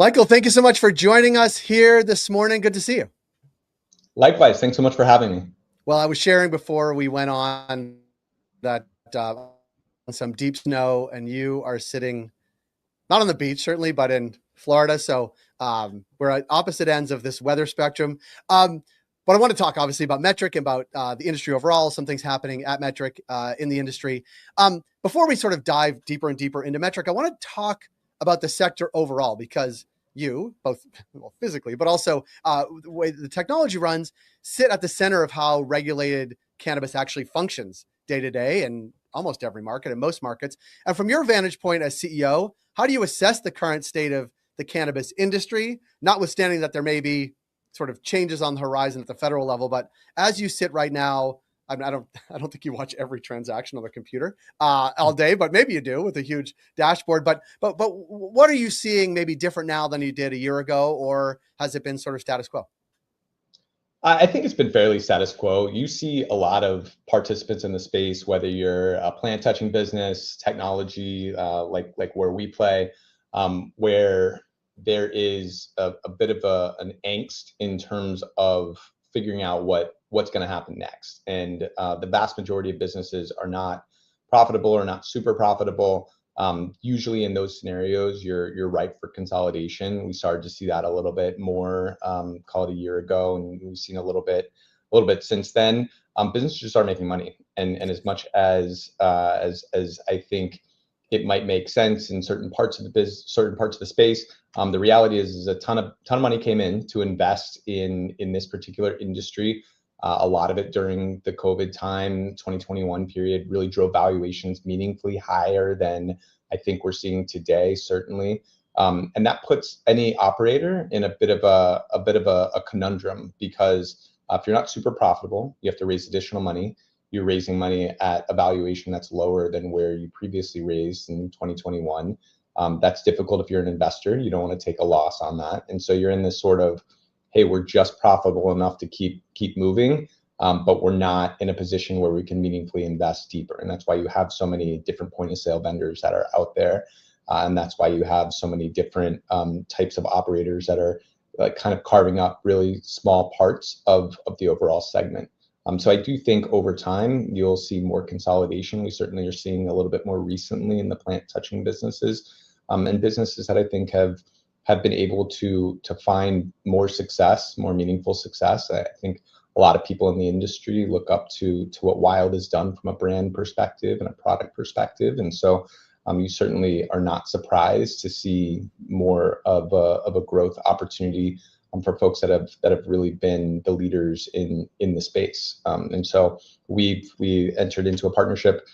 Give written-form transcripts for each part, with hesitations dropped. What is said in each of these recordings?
Michael, thank you so much for joining us here this morning. Good to see you. Likewise, thanks so much for having me. Well, I was sharing before we went on that some deep snow, and you are sitting not on the beach, certainly, but in Florida. So we're at opposite ends of this weather spectrum. But I want to talk, obviously, about Metrc and about the industry overall, some things happening at Metrc in the industry. Before we sort of dive deeper and deeper into Metrc, I want to talk about the sector overall, because you, both physically, but also the way the technology runs, sit at the center of how regulated cannabis actually functions day to day in almost every market and most markets. And from your vantage point as CEO, how do you assess the current state of the cannabis industry, notwithstanding that there may be sort of changes on the horizon at the federal level? But as you sit right now, I don't think you watch every transaction on the computer all day, but maybe you do with a huge dashboard. But what are you seeing maybe different now than you did a year ago, or has it been sort of status quo? I think it's been fairly status quo. You see a lot of participants in the space, whether you're a plant touching business, technology, like where we play, where there is a bit of an angst in terms of figuring out what's going to happen next. And the vast majority of businesses are not profitable or not super profitable. Usually in those scenarios, you're ripe for consolidation. We started to see that a little bit more, call it a year ago, and we've seen a little bit since then. Businesses just start making money, and as much as I think it might make sense in certain parts of the space, the reality is a ton of money came in to invest in this particular industry. A lot of it during the COVID time, 2021 period, really drove valuations meaningfully higher than I think we're seeing today, certainly. And that puts any operator in a bit of a conundrum, because if you're not super profitable, you have to raise additional money. You're raising money at a valuation that's lower than where you previously raised in 2021. That's difficult if you're an investor. You don't want to take a loss on that. And so you're in this sort of, hey, we're just profitable enough to keep moving, but we're not in a position where we can meaningfully invest deeper. And that's why you have so many different point of sale vendors that are out there. And that's why you have so many different types of operators that are kind of carving up really small parts of the overall segment. So I do think over time, you'll see more consolidation. We certainly are seeing a little bit more recently in the plant touching businesses, and businesses that I think have been able to find more success, more meaningful success. I think a lot of people in the industry look up to what Wild has done from a brand perspective and a product perspective. And so you certainly are not surprised to see more of a growth opportunity for folks that have really been the leaders in the space. And so we entered into a partnership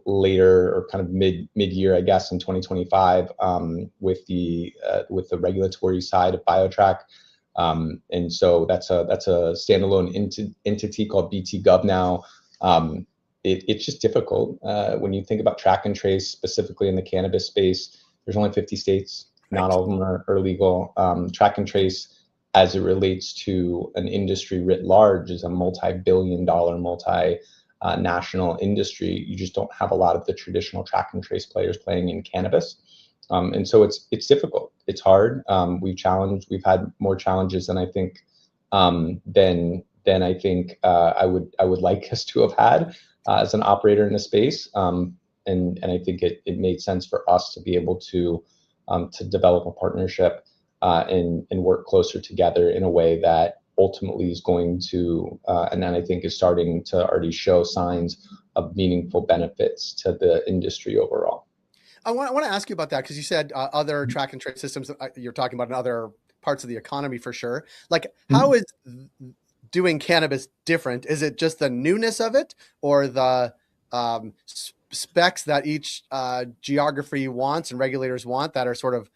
later, or kind of mid-year, I guess, in 2025, with the regulatory side of BioTrack. And so that's a standalone entity called BT Gov now. It's just difficult when you think about track and trace, specifically in the cannabis space. There's only 50 states. Not all of them are legal. Track and trace, as it relates to an industry writ large, is a multi-billion-dollar, national industry. You just don't have a lot of the traditional track and trace players playing in cannabis. And so it's difficult. It's hard. We've had more challenges than I think I would like us to have had as an operator in the space. And I think it made sense for us to be able to develop a partnership and work closer together in a way that ultimately is going to, and then I think is starting to already show signs of meaningful benefits to the industry overall. I want to ask you about that, because you said other track and trace systems you're talking about in other parts of the economy for sure. Like, how is doing cannabis different? Is it just the newness of it, or the specs that each geography wants and regulators want that are sort of,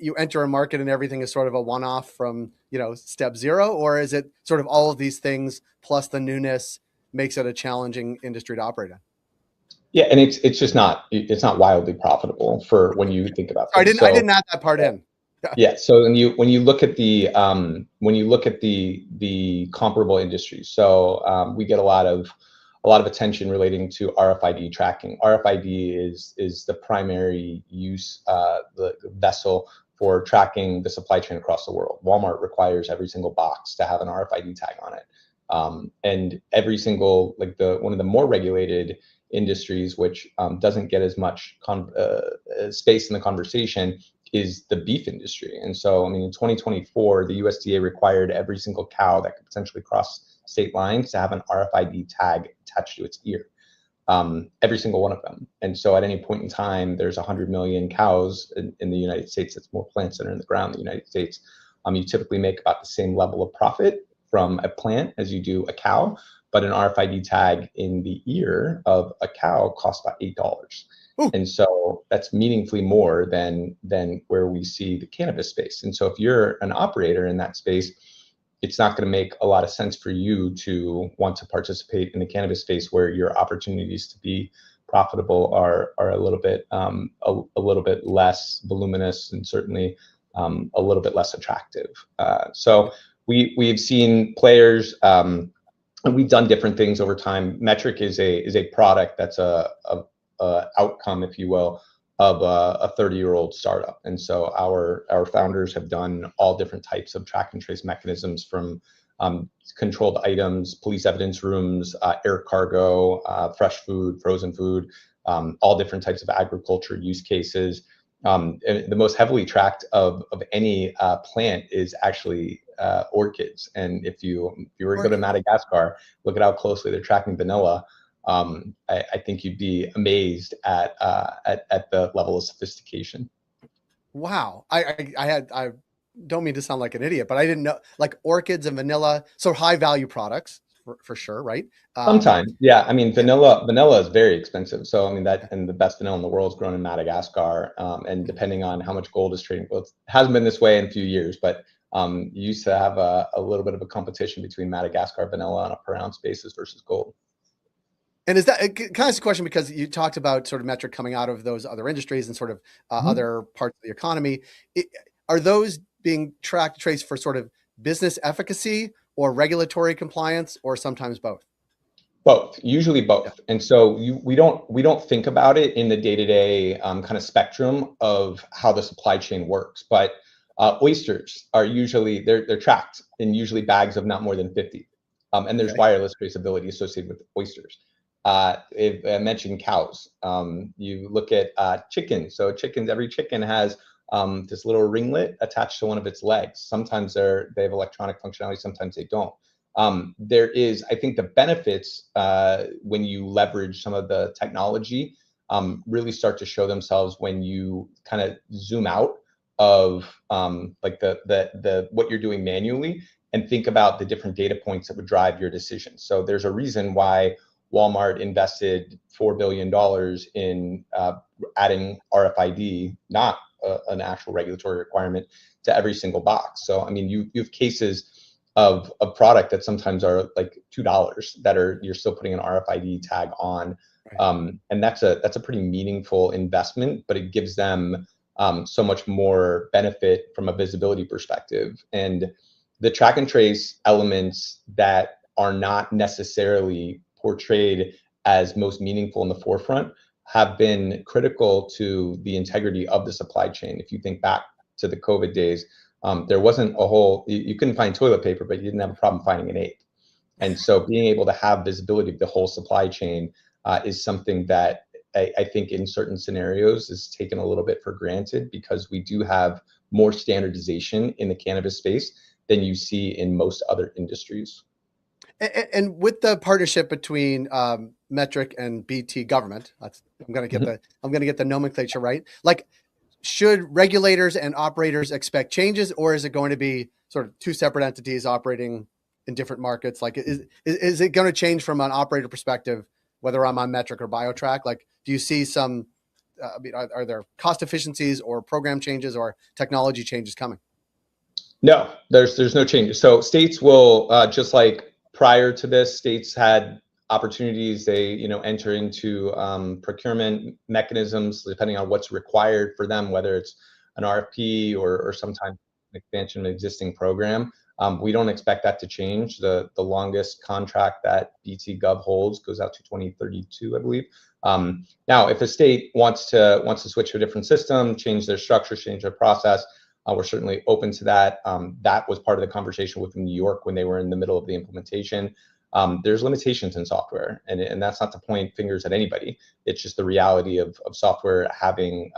you enter a market and everything is sort of a one-off from, step zero? Or is it sort of all of these things plus the newness makes it a challenging industry to operate in? Yeah, and it's just not wildly profitable for when you think about things. I didn't add that part in. Yeah. So when you look at the comparable industries, so we get a lot of attention relating to RFID tracking. RFID is the primary use, the vessel for tracking the supply chain across the world. Walmart requires every single box to have an RFID tag on it. And every single, like one of the more regulated industries, which doesn't get as much space in the conversation, is the beef industry. And so, I mean, in 2024, the USDA required every single cow that could potentially cross state lines to have an RFID tag attached to its ear. Every single one of them. And so at any point in time, there's 100 million cows in the United States. That's more plants that are in the ground in the United States. You typically make about the same level of profit from a plant as you do a cow, but an RFID tag in the ear of a cow costs about $8. Ooh. And so that's meaningfully more than where we see the cannabis space. And so if you're an operator in that space, it's not going to make a lot of sense for you to want to participate in the cannabis space, where your opportunities to be profitable are a little bit less voluminous, and certainly a little bit less attractive. So we've seen players, and we've done different things over time. Metrc is a product that's a outcome, if you will, of a 30-year-old startup. And so our founders have done all different types of track and trace mechanisms, from controlled items, police evidence rooms, air cargo, fresh food, frozen food, all different types of agriculture use cases. And the most heavily tracked of any plant is actually orchids. And if you were to go to Madagascar, look at how closely they're tracking vanilla. I think you'd be amazed at the level of sophistication. Wow. I don't mean to sound like an idiot, but I didn't know, like, orchids and vanilla, so high value products for sure, right? Sometimes, yeah. I mean, vanilla is very expensive. So I mean and the best vanilla in the world is grown in Madagascar. And depending on how much gold is trading, well, it hasn't been this way in a few years, but you used to have a little bit of a competition between Madagascar vanilla on a per ounce basis versus gold. And is that kind of ask a question, because you talked about sort of Metrc coming out of those other industries and sort of other parts of the economy. Are those being tracked, traced for sort of business efficacy or regulatory compliance, or sometimes both? Both, usually both. Yeah. And so we don't think about it in the day-to-day kind of spectrum of how the supply chain works. But oysters are usually they're tracked in usually bags of not more than 50, and there's wireless traceability associated with oysters. If I mentioned cows, you look at chickens. So every chicken has this little ringlet attached to one of its legs. Sometimes they have electronic functionality, sometimes they don't. There is, I think, the benefits when you leverage some of the technology really start to show themselves when you kind of zoom out of like the what you're doing manually and think about the different data points that would drive your decision. So there's a reason why Walmart invested $4 billion in adding RFID, not an actual regulatory requirement, to every single box. So I mean, you have cases of a product that sometimes are like $2 that you're still putting an RFID tag on, and that's a pretty meaningful investment, but it gives them so much more benefit from a visibility perspective. And the track and trace elements that are not necessarily portrayed as most meaningful in the forefront have been critical to the integrity of the supply chain. If you think back to the COVID days, there wasn't you couldn't find toilet paper, but you didn't have a problem finding an ape. And so being able to have visibility of the whole supply chain is something that I think in certain scenarios is taken a little bit for granted, because we do have more standardization in the cannabis space than you see in most other industries. And with the partnership between Metrc and BT government, I'm going to get the nomenclature right. Like, should regulators and operators expect changes, or is it going to be sort of two separate entities operating in different markets? Like, is it going to change from an operator perspective, whether I'm on Metrc or BioTrack? Like, do you see some, are there cost efficiencies or program changes or technology changes coming? No, there's no changes. So states will, just like prior to this, states had opportunities. They enter into procurement mechanisms depending on what's required for them, whether it's an RFP or sometimes an expansion of an existing program. We don't expect that to change. The longest contract that BT Gov holds goes out to 2032, I believe. Now, if a state wants to switch to a different system, change their structure, change their process, We're certainly open to that. That was part of the conversation with New York when they were in the middle of the implementation. There's limitations in software, and that's not to point fingers at anybody. It's just the reality of software having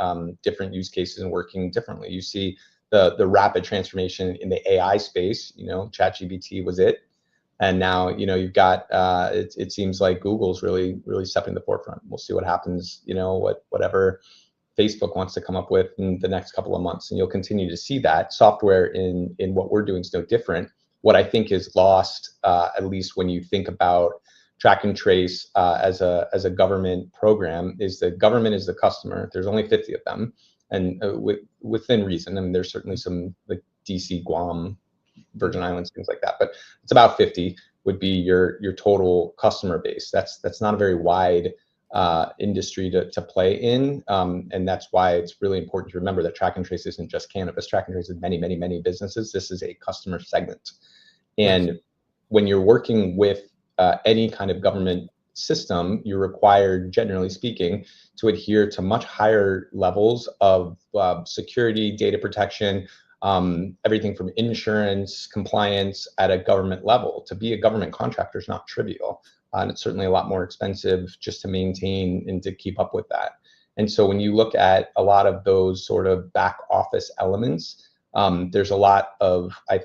different use cases and working differently. You see the rapid transformation in the AI space. ChatGPT was it. And now, you've got, it seems like Google's really stepping the forefront. We'll see what happens, whatever Facebook wants to come up with in the next couple of months. And you'll continue to see that. Software in what we're doing is no different. What I think is lost, at least when you think about track and trace as a government program, is the government is the customer. There's only 50 of them. And within reason. I mean, there's certainly some like DC, Guam, Virgin Islands, things like that, but it's about 50 would be your total customer base. That's not a very wide industry to play in, and that's why it's really important to remember that track and trace isn't just cannabis. Track and trace is many businesses. This is a customer segment, and when you're working with any kind of government system, you're required, generally speaking, to adhere to much higher levels of security, data protection, everything from insurance, compliance at a government level. To be a government contractor is not trivial. And it's certainly a lot more expensive just to maintain and to keep up with that. And so when you look at a lot of those sort of back office elements, there's I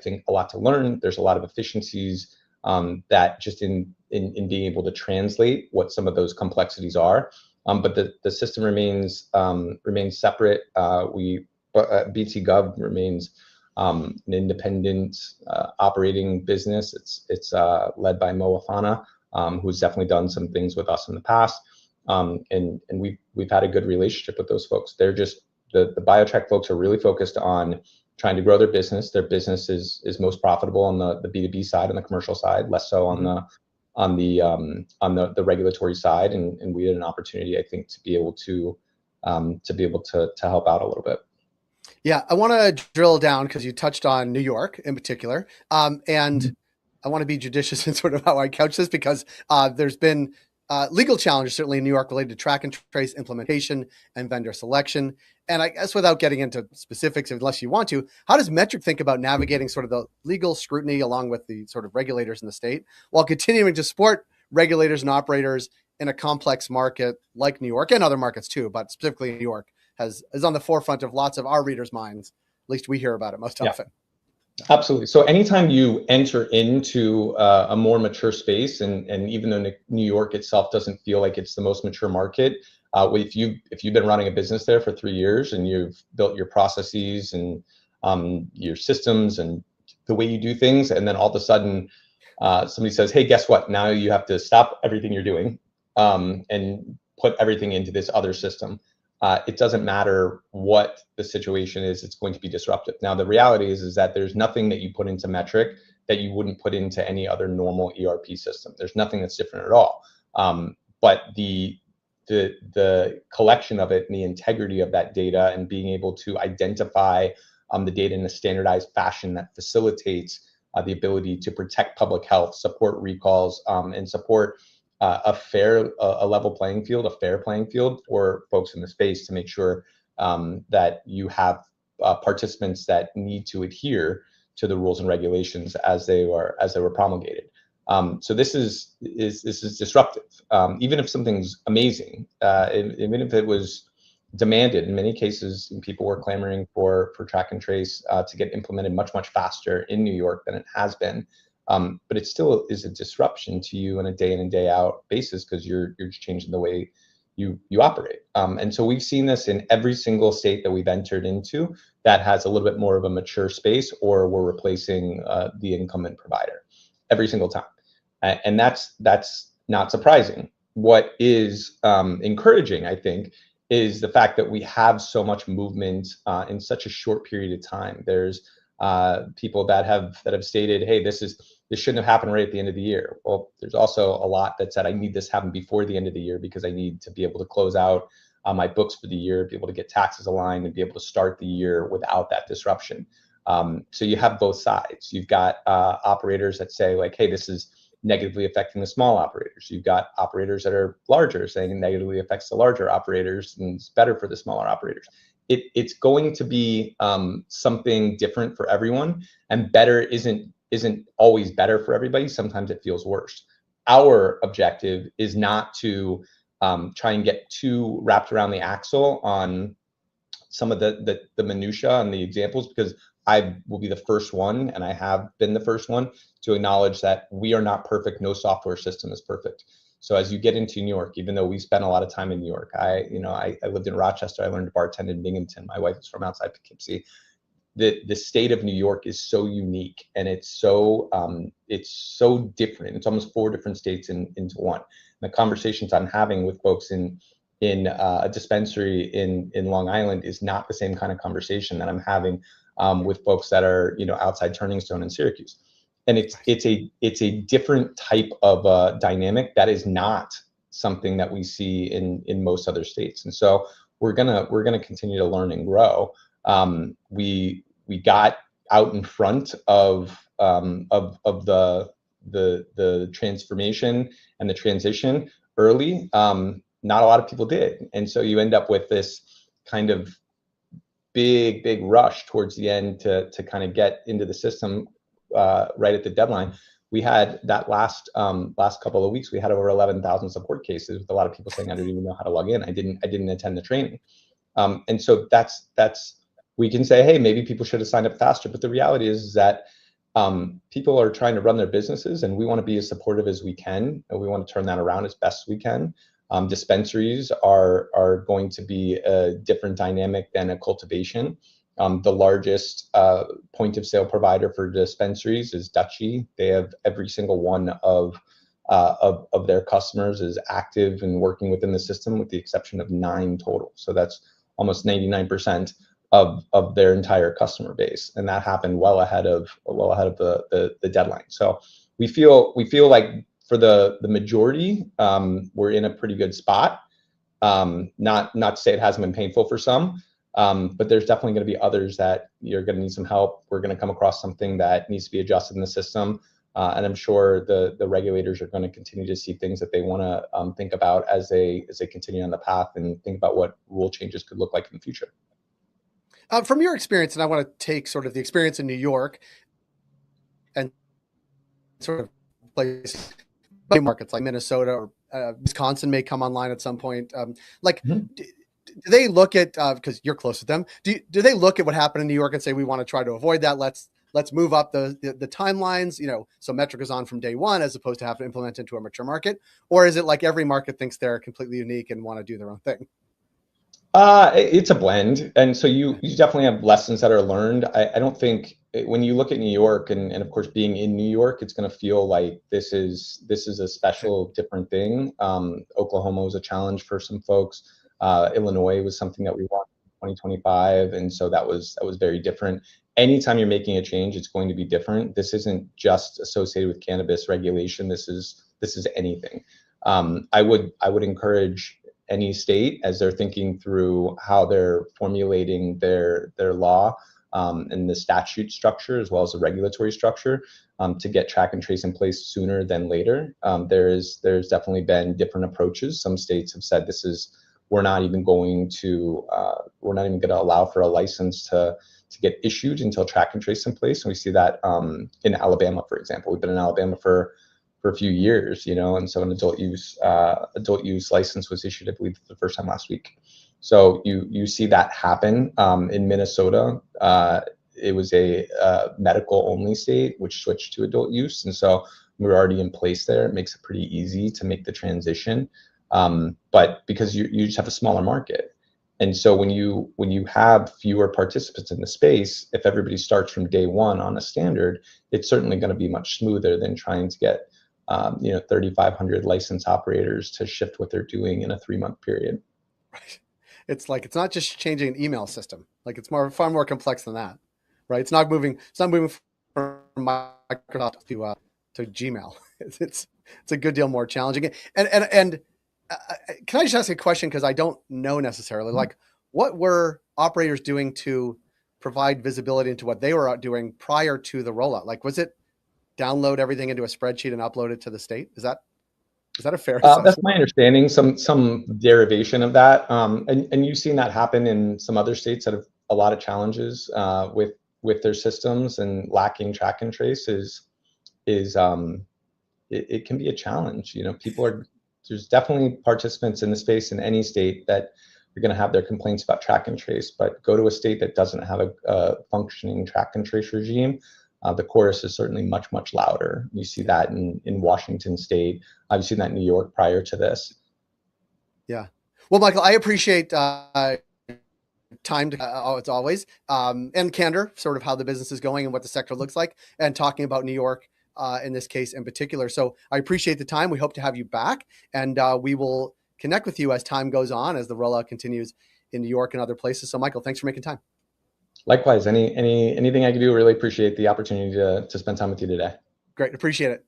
think a lot to learn. There's a lot of efficiencies that just in being able to translate what some of those complexities are. But the system remains separate. BT Gov remains an independent operating business. It's led by Mo Afana, who's definitely done some things with us in the past. And we've had a good relationship with those folks. They're just the BioTrack folks are really focused on trying to grow their business. Their business is most profitable on the B2B side, on the commercial side, less so on the regulatory side. And we had an opportunity, I think, to be able to help out a little bit. Yeah, I want to drill down because you touched on New York in particular, and I want to be judicious in sort of how I couch this because there's been legal challenges certainly in New York related to track and trace implementation and vendor selection. And I guess without getting into specifics, unless you want to, how does Metrc think about navigating sort of the legal scrutiny along with the sort of regulators in the state while continuing to support regulators and operators in a complex market like New York and other markets too, but specifically New York is on the forefront of lots of our readers' minds. At least we hear about it most often. Absolutely. So anytime you enter into a more mature space, and even though New York itself doesn't feel like it's the most mature market, if you've been running a business there for 3 years and you've built your processes and your systems and the way you do things, and then all of a sudden somebody says, "Hey, guess what? Now you have to stop everything you're doing and put everything into this other system." It doesn't matter what the situation is, it's going to be disruptive. Now, the reality is that there's nothing that you put into Metrc that you wouldn't put into any other normal ERP system. There's nothing that's different at all. But the collection of it and the integrity of that data and being able to identify the data in a standardized fashion that facilitates the ability to protect public health, support recalls, and support a level playing field, a fair playing field for folks in the space to make sure that you have participants that need to adhere to the rules and regulations as they were promulgated. So this is disruptive. Even if something's amazing, even if it was demanded, in many cases, people were clamoring for track and trace to get implemented much faster in New York than it has been. But it still is a disruption to you on a day in and day out basis because you're just changing the way you operate. And so we've seen this in every single state that we've entered into that has a little bit more of a mature space, or we're replacing the incumbent provider every single time. And that's not surprising. What is encouraging, I think, is the fact that we have so much movement in such a short period of time. There's people that have stated, "Hey, this shouldn't have happened right at the end of the year." Well, there's also a lot that said, "I need this happen before the end of the year because I need to be able to close out my books for the year, be able to get taxes aligned, and be able to start the year without that disruption." So you have both sides. You've got operators that say like, "Hey, this is negatively affecting the small operators." You've got operators that are larger saying it negatively affects the larger operators and it's better for the smaller operators. it's going to be something different for everyone, and better isn't always better for everybody. Sometimes it feels worse. Our objective is not to try and get too wrapped around the axle on some of the minutia and the examples, because I will be the first one, and I have been the first one to acknowledge that we are not perfect. No software system is perfect. So as you get into New York, even though we spent a lot of time in New York, I lived in Rochester. I learned to bartend in Binghamton. My wife is from outside Poughkeepsie. The state of New York is so unique, and it's so different. It's almost 4 different states into one. And the conversations I'm having with folks in a dispensary in Long Island is not the same kind of conversation that I'm having with folks that are outside Turning Stone in Syracuse. And it's a different type of dynamic that is not something that we see in most other states. And so we're gonna continue to learn and grow. We got out in front of the transformation and the transition early. Not a lot of people did, and so you end up with this kind of big rush towards the end to kind of get into the system right at the deadline. We had that last couple of weeks, we had over 11,000 support cases with a lot of people saying, I don't even know how to log in. I didn't attend the training. And so that's we can say, hey, maybe people should have signed up faster. But the reality is that people are trying to run their businesses, and we want to be as supportive as we can, and we want to turn that around as best we can. Dispensaries are going to be a different dynamic than a cultivation. The largest point of sale provider for dispensaries is Dutchy. They have every single one of their customers is active and working within the system, with the exception of 9 total. So that's almost 99% of their entire customer base, and that happened well ahead of the deadline. So we feel like for the majority, we're in a pretty good spot. Not to say it hasn't been painful for some, but there's definitely going to be others that you're going to need some help. We're going to come across something that needs to be adjusted in the system, and I'm sure the regulators are going to continue to see things that they want to think about as they continue on the path and think about what rule changes could look like in the future. From your experience, and I want to take sort of the experience in New York and sort of places, markets like Minnesota or Wisconsin may come online at some point. Do they look at, because you're close with them, do they look at what happened in New York and say, we want to try to avoid that? Let's move up the timelines, so Metrc is on from day one as opposed to have to implement into a mature market? Or is it like every market thinks they're completely unique and want to do their own thing? It's a blend, and so you definitely have lessons that are learned. I don't think when you look at New York, and of course being in New York, it's going to feel like this is a special, different thing. Oklahoma was a challenge for some folks. Illinois was something that we wanted in 2025, and so that was very different. Anytime you're making a change, it's going to be different. This isn't just associated with cannabis regulation. This is anything. I would encourage any state, as they're thinking through how they're formulating their law and the statute structure as well as the regulatory structure, to get track and trace in place sooner than later. There's definitely been different approaches. Some states have said we're not even going to allow for a license to get issued until track and trace in place. And we see that in Alabama, for example. We've been in Alabama for a few years, and so an adult use license was issued, I believe, for the first time last week. So you see that happen. In Minnesota, it was a medical only state which switched to adult use, and so we're already in place there. It makes it pretty easy to make the transition, but because you just have a smaller market, and so when you have fewer participants in the space, if everybody starts from day one on a standard, it's certainly going to be much smoother than trying to get 3,500 licensed operators to shift what they're doing in a 3-month period. Right. It's like, it's not just changing an email system. Like, it's far more complex than that, right? It's not moving from Microsoft to Gmail. It's a good deal more challenging. And can I just ask a question? Because I don't know necessarily, like, what were operators doing to provide visibility into what they were doing prior to the rollout? Like, was it download everything into a spreadsheet and upload it to the state? Is that? Is that a fair That's assessment? my understanding. Some derivation of that, and you've seen that happen in some other states that have a lot of challenges with their systems, and lacking track and trace is it can be a challenge. You know, there's definitely participants in the space in any state that are going to have their complaints about track and trace, but go to a state that doesn't have a functioning track and trace regime. The chorus is certainly much, much louder. You see that in Washington State. I've seen that in New York prior to this. Yeah. Well, Michael, I appreciate time to, as always, and candor, sort of how the business is going and what the sector looks like, and talking about New York in this case in particular. So I appreciate the time. We hope to have you back, and we will connect with you as time goes on, as the rollout continues in New York and other places. So, Michael, thanks for making time. Likewise, anything I can do, really appreciate the opportunity to spend time with you today. Great. Appreciate it.